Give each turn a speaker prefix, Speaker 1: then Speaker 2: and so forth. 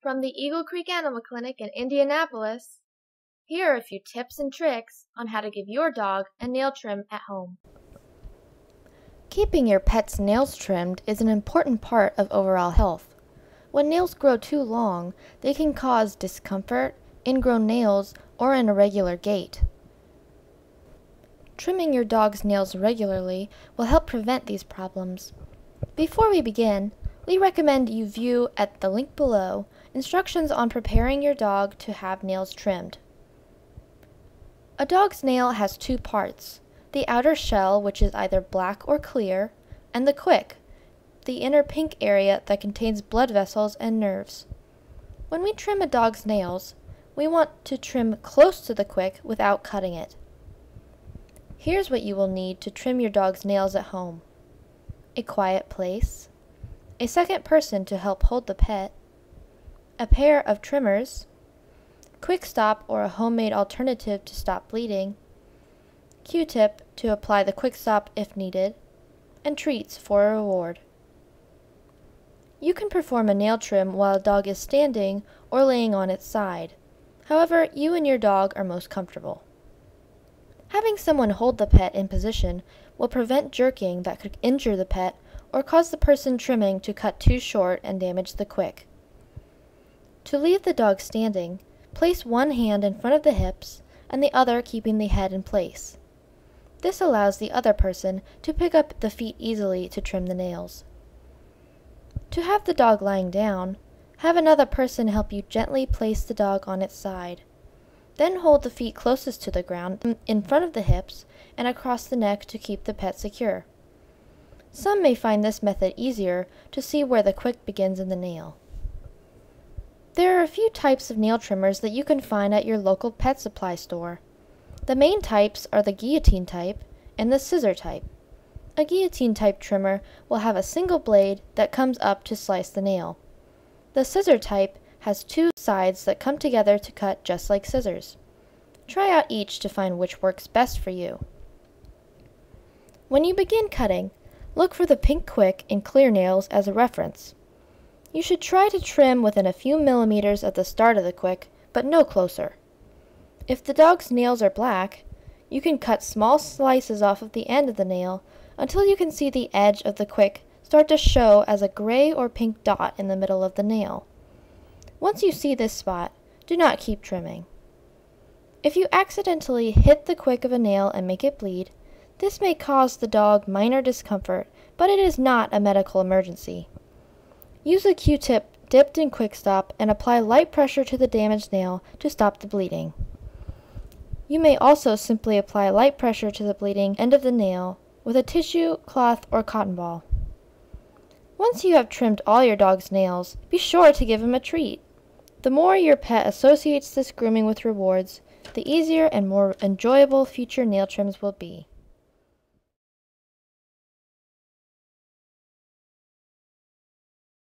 Speaker 1: From the Eagle Creek Animal Clinic in Indianapolis, here are a few tips and tricks on how to give your dog a nail trim at home.
Speaker 2: Keeping your pet's nails trimmed is an important part of overall health. When nails grow too long, they can cause discomfort, ingrown nails, or an irregular gait. Trimming your dog's nails regularly will help prevent these problems. Before we begin, we recommend you view at the link below instructions on preparing your dog to have nails trimmed. A dog's nail has two parts, the outer shell, which is either black or clear, and the quick, the inner pink area that contains blood vessels and nerves. When we trim a dog's nails, we want to trim close to the quick without cutting it. Here's what you will need to trim your dog's nails at home: a quiet place, a second person to help hold the pet, a pair of trimmers, quick stop or a homemade alternative to stop bleeding, Q-tip to apply the quick stop if needed, and treats for a reward. You can perform a nail trim while a dog is standing or laying on its side, however you and your dog are most comfortable. Having someone hold the pet in position will prevent jerking that could injure the pet or cause the person trimming to cut too short and damage the quick. To leave the dog standing, place one hand in front of the hips and the other keeping the head in place. This allows the other person to pick up the feet easily to trim the nails. To have the dog lying down, have another person help you gently place the dog on its side. Then hold the feet closest to the ground in front of the hips and across the neck to keep the pet secure. Some may find this method easier to see where the quick begins in the nail. There are a few types of nail trimmers that you can find at your local pet supply store. The main types are the guillotine type and the scissor type. A guillotine type trimmer will have a single blade that comes up to slice the nail. The scissor type has two sides that come together to cut just like scissors. Try out each to find which works best for you. When you begin cutting, look for the pink quick and clear nails as a reference. You should try to trim within a few millimeters at the start of the quick, but no closer. If the dog's nails are black, you can cut small slices off of the end of the nail until you can see the edge of the quick start to show as a gray or pink dot in the middle of the nail. Once you see this spot, do not keep trimming. If you accidentally hit the quick of a nail and make it bleed, this may cause the dog minor discomfort, but it is not a medical emergency. Use a Q-tip dipped in quick stop and apply light pressure to the damaged nail to stop the bleeding. You may also simply apply light pressure to the bleeding end of the nail with a tissue, cloth, or cotton ball. Once you have trimmed all your dog's nails, be sure to give him a treat. The more your pet associates this grooming with rewards, the easier and more enjoyable future nail trims will be.